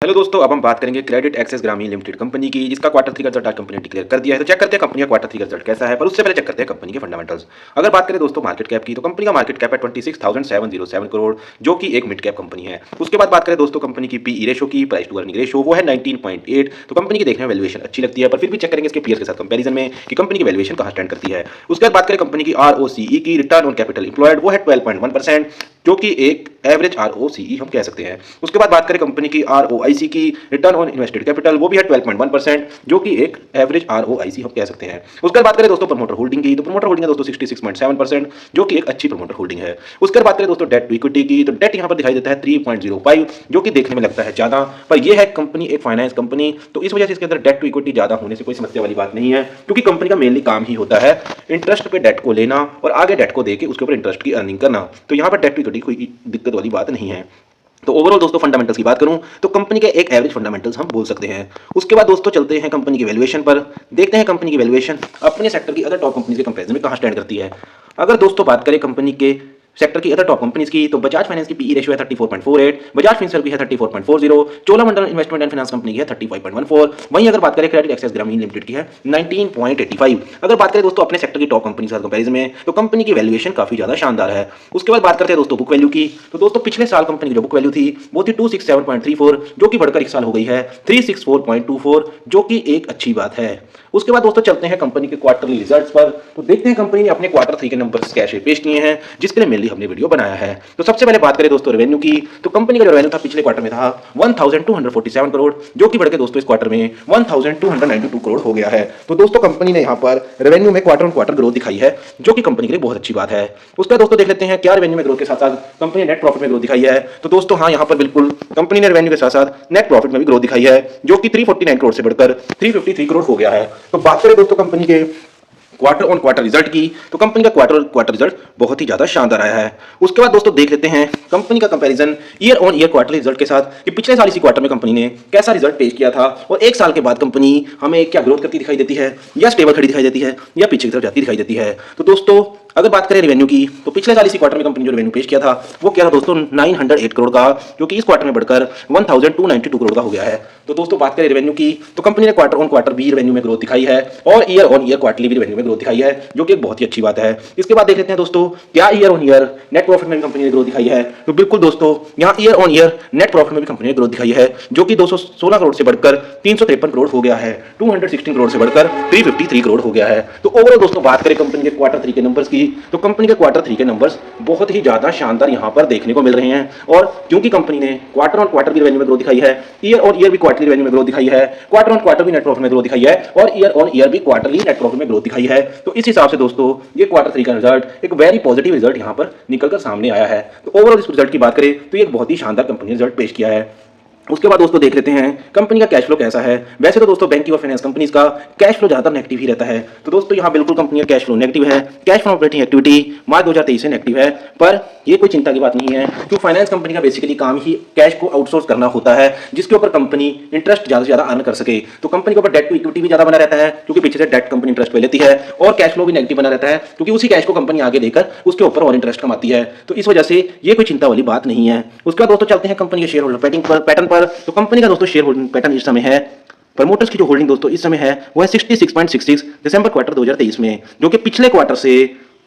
Hello दोस्तों, अब हम बात करेंगे क्रेडिट एक्सेस ग्रामीण लिमिटेड कंपनी की, जिसका क्वार्टर थ्री का रिजल्ट आज कंपनी ने डिक्लेयर कर दिया है। तो चेक करते हैं कंपनी का क्वार्टर थ्री का रिजल्ट कैसा है, पर उससे पहले चेक करते हैं कंपनी के फंडामेंटल्स। अगर बात करें दोस्तों मार्केट कैप की, तो कंपनी का मार्केट कैप है 26,707 करोड़, जो कि एक मिड कैप कंपनी है। उसके बाद बात करें दोस्तों कंपनी की पीई रेशो की, प्राइस टू अर्निंग रेशो, वो है 19.8। तो कंपनी की देखने में वैल्यूएशन अच्छी लगती है, पर फिर भी चेक करेंगे इसके पीयर के साथ कंपेरिजन में कि कंपनी की वैल्यूएशन कहां स्टैंड करती है। उसके बाद बात करें कंपनी की आरओसीई की, रिटर्न ऑन कैपिटल एम्प्लॉयड, वो है 12.1%, जो कि एक एवरेज आरओसीई हम कह सकते हैं। उसके बाद बात करें कंपनी की आरओआईसी की, रिटर्न ऑन इन्वेस्टेड कैपिटल, वो भी है 12.1%, जो कि एक एवरेज आरओआईसी हम कह सकते हैं। उसके बाद बात करें दोस्तों प्रमोटर होल्डिंग की, तो प्रमोटर होल्डिंग है दोस्तों 66.7%, जो कि एक अच्छी प्रमोटर होल्डिंग है। उसके बाद बात करें दोस्तों डेट टू इक्विटी की, तो डेट यहां पर दिखाई देता है 3.05, जो कि देखने में लगता है ज्यादा, पर यह है कंपनी एक फाइनेंस कंपनी, तो इस वजह से इसके अंदर डेट टू इक्विटी ज्यादा होने से कोई समस्या वाली बात नहीं है, क्योंकि कंपनी का मेनली काम ही होता है इंटरेस्ट पे डेट को लेना और आगे डेट को देके उसके ऊपर इंटरेस्ट की अर्निंग करना। तो यहां पर डेट टू इक्विटी कोई दिक्कत वाली बात नहीं है। तो ओवरऑल दोस्तों फंडामेंटल्स की बात करूं तो कंपनी के एक एवरेज फंडामेंटल्स हम बोल सकते हैं। उसके बाद दोस्तों चलते हैं कंपनी की वैल्यूएशन पर, देखते हैं कंपनी की वैल्यूएशन अपने सेक्टर की अदर टॉप कंपनीज के कंपैरिजन में कहां स्टैंड करती है। अगर दोस्तों बात करें कंपनी के सेक्टर की अदर टॉप कंपनीज की, तो बजाज फाइनेंस की पीई रेशियो है 34.48, बजाज फिनसर्व की है 34.40, Cholamandalam investment and finance company की है 35.14। वहीं अगर बात करें क्रेडिट एक्सेस ग्रामीण लिमिटेड की है 19.85। अगर बात करें दोस्तों अपने सेक्टर की टॉप कंपनी के साथ कंपैरिजन में, तो कंपनी की वैल्यूएशन काफी ज्यादा शानदार है। उसके बाद बात करते हैं दोस्तों बुक वैल्यू की, तो दोस्तों पिछले साल कंपनी की जो बुक वैल्यू थी वो थी 267.34, जो कि बढ़कर इस साल हो गई है 364.24, जो कि एक अच्छी बात है। उसके बाद दोस्तों चलते हैं कंपनी के क्वार्टरली रिजल्ट्स पर, तो देखते हैं कंपनी ने अपने क्वार्टर थ्री के नंबर्स कैसे पेश किए हैं, जिसके लिए मेनली हमने वीडियो बनाया है। तो सबसे पहले बात करें दोस्तों रेवेन्यू की, तो कंपनी का जो रेवेन्यू था पिछले क्वार्टर में था 1247 करोड़, जो कि बढ़ के दोस्तों इस क्वार्टर में 1292 करोड़ हो गया है। तो दोस्तों कंपनी ने यहाँ पर रेवेन्यू में क्वार्टर ऑन क्वार्टर ग्रोथ दिखाई है, जो कि कंपनी के लिए बहुत अच्छी बात है। उसका दोस्तों देख लेते हैं क्या रेवेन्यू में ग्रोथ के साथ साथ कंपनी ने नेट प्रॉफिट में ग्रोथ दिखाई है। तो दोस्तों हाँ, यहाँ पर बिल्कुल कंपनी ने रेवेन्यू के साथ साथ नेट प्रॉफिट में भी ग्रोथ दिखाई है, जो कि 349 करोड़ से बढ़कर 353 करोड़ हो गया है। तो बात करें दोस्तों कंपनी के क्वार्टर ऑन क्वार्टर रिजल्ट की, तो कंपनी का क्वार्टर रिजल्ट बहुत ही ज्यादा शानदार आया है। उसके बाद दोस्तों देख लेते हैं कंपनी का comparison year on year quarterly result के साथ कि पिछले साल इसी क्वार्टर में कंपनी ने कैसा रिजल्ट पेश किया था, और एक साल के बाद कंपनी हमें क्या ग्रोथ करती दिखाई देती है, या स्टेबल खड़ी दिखाई देती है, या पीछे की तरफ जाती दिखाई देती है। तो दोस्तों अगर बात करें रेवेन्यू की, तो पिछले साल इसी क्वार्टर में कंपनी जो रेवेन्यू पेश किया था वो क्या था दोस्तों 908 करोड़ का, जो कि इस क्वार्टर में बढ़कर 1292 करोड़ का हो गया है। तो दोस्तों बात करें रेवेन्यू की, तो कंपनी ने क्वार्टर ऑन क्वार्टर भी रेवेन्यू में ग्रोथ दिखाई है, और ईयर ऑन ईयर क्वार्टरली भी रेवेन्यू में ग्रोथ दिखाई है, जो कि एक बहुत ही अच्छी बात है। इसके बाद देख लेते हैं दोस्तों क्या year on year net profit में भी कंपनी ने ग्रोथ दिखाई है। तो बिल्कुल दोस्तों यहाँ year on year net profit में भी कंपनी ने ग्रोथ दिखाई है, जो कि 216 करोड़ से बढ़कर 353 करोड़ हो गया है, 216 करोड़ से बढ़कर 353 करोड़ हो गया है। तो ओवरऑल दोस्तों बात करें कंपनी के क्वार्टर थ्री के नंबर्स की, तो कंपनी के क्वार्टर थ्री के नंबर्स बहुत ही ज्यादा शानदार यहां पर देखने को मिल रहे हैं। और क्योंकि कंपनी ने क्वार्टर ऑन क्वार्टर भी रेवेन्यू में ग्रोथ दिखाई है, ईयर ऑन ईयर भी क्वार्टरली रेवेन्यू में ग्रोथ दिखाई है, क्वार्टर ऑन क्वार्टर भी नेट प्रॉफिट में ग्रोथ दिखाई है, और ईयर ऑन ईयर भी क्वार्टरली नेट प्रॉफिट में ग्रोथ दिखाई है। तो इस हिसाब से दोस्तों ये क्वार्टर थ्री का रिजल्ट एक वेरी पॉजिटिव रिजल्ट यहां पर निकलकर सामने आया है। तो ओवरऑल इस रिजल्ट की बात करें तो ये एक बहुत ही शानदार कंपनी ने रिजल्ट पेश किया है। उसके बाद दोस्तों देख लेते हैं कंपनी का कैश फ्लो कैसा है। वैसे तो दोस्तों बैंकिंग और फाइनेंस कंपनीज का कैश फ्लो ज्यादातर नेगेटिव ही रहता है, तो दोस्तों यहाँ बिल्कुल कंपनी का कैश फ्लो नेगेटिव है। कैश फ्लो ऑपरेटिंग एक्टिविटी मार्च 2023 से नेगेटिव है, पर ये कोई चिंता की बात नहीं है, क्योंकि फाइनेंस कंपनी का बेसिकली काम ही कैश को आउटसोर्स करना होता है, जिसके ऊपर कंपनी इंटरेस्ट ज्यादा से ज्यादा अर्न कर सके। तो कंपनी के ऊपर डेट टू इक्विटी भी ज्यादा बना रहता है, क्योंकि पीछे से डेट कंपनी इंटरेस्ट पे लेती है, और कैश फ्लो भी नेगेटिव बना रहता है, क्योंकि उसी कैश को कंपनी आगे देकर उसके ऊपर और इंटरेस्ट कमाती है। तो इस वजह से ये कोई चिंता वाली बात नहीं है। उसके बाद दोस्तों चलते हैं कंपनी के शेयर होल्डर पैटर्न पर, तो कंपनी का दोस्तों शेयर होल्डिंग पैटर्न इस समय है, प्रमोटर्स की जो होल्डिंग दोस्तों इस समय है वो है 66.66 दिसंबर क्वार्टर 2023 में, जो कि पिछले क्वार्टर से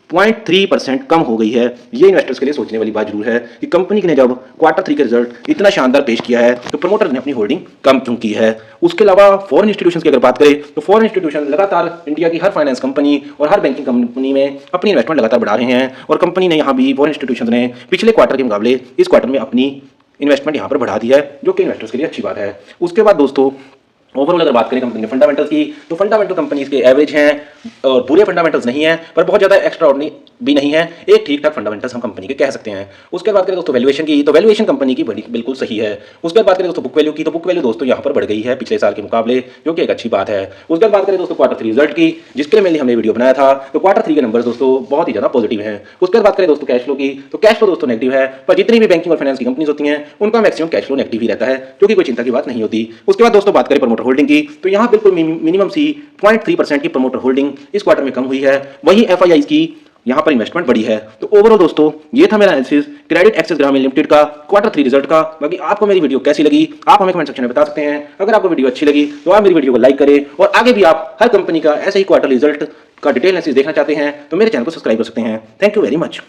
0.3% कम हो गई है। ये इन्वेस्टर्स के लिए सोचने वाली बात जरूर है कि कंपनी ने जब क्वार्टर थ्री का रिजल्ट इतना शानदार पेश किया है तो प्रमोटर ने अपनी होल्डिंग कम क्यों की है। उसके अलावा फॉरेन इंस्टीट्यूशंस की अगर बात करें तो फॉरेन इंस्टीट्यूशन लगातार इंडिया की हर फाइनेंस कंपनी और हर बैंकिंग कंपनी में अपनी इन्वेस्टमेंट लगातार बढ़ा रहे हैं, और कंपनी ने यहाँ भी फॉरेन इंस्टीट्यूशन ने पिछले क्वार्टर के मुकाबले इस क्वार्टर में अपनी इन्वेस्टमेंट यहाँ पर बढ़ा दी है, जो कि इन्वेस्टर्स के लिए अच्छी बात है। उसके बाद दोस्तों ओवरऑल अगर बात करें कंपनी के फंडामेंटल्स की, तो फंडामेंटल कंपनीज के एवरेज हैं और बुरे फंडामेंटल्स नहीं है, पर बहुत ज्यादा एक्स्ट्रा ऑर्डिनरी भी नहीं है, एक ठीक ठाक फंडामेंटल्स हम कंपनी के कह सकते हैं। उसके बाद बात करें दोस्तों वैल्यूएशन की, तो वैल्यूएशन कंपनी की बड़ी बिल्कुल सही है। उसके बाद बात करें दोस्तों बुक वैल्यू की, तो बुक वैल्यू दोस्तों यहाँ पर बढ़ गई है पिछले साल के मुकाबले, जो कि एक अच्छी बात है। उसके बाद बात करें दोस्तों क्वार्टर थ्री रिजल्ट की, जिसके लिए मेनली हमने वीडियो बनाया था, तो क्वार्टर थ्री के नंबर दोस्तों बहुत ही ज्यादा पॉजिटिव है। उसके बाद बात करें दोस्तों कैश फ्लो की, तो कैश फ्लो दोस्तों नेगेटिव है, पर जितनी भी बैंकिंग और फाइनेंस की कंपनीज होती हैं उनका मैक्सिमम कैश फ्लो नेगेटिव ही रहता है, जो कि कोई चिंता की बात नहीं होती। उसके बाद दोस्तों बात करें प्रमोटर होल्डिंग की, तो यहाँ बिल्कुल मिनिमम सी 0.3% की प्रमोटर होल्डिंग इस क्वार्टर में कम हुई है। वहीं एफआईआई की यहाँ पर इन्वेस्टमेंट बड़ी है। तो ओवरऑल दोस्तों ये था मेरा एनालिसिस क्रेडिट एक्सेस ग्रामीण लिमिटेड का Q3 रिजल्ट का। बाकी आपको मेरी वीडियो कैसी लगी आप हमें कमेंट सेक्शन में बता सकते हैं। अगर आपको वीडियो अच्छी लगी तो आप मेरी वीडियो को लाइक करें और आगे भी आप हर कंपनी का ऐसे ही क्वार्टर रिजल्ट का डिटेल एनालिसिस देखना चाहते हैं तो मेरे चैनल को सब्सक्राइब कर सकते हैं। Thank you very much.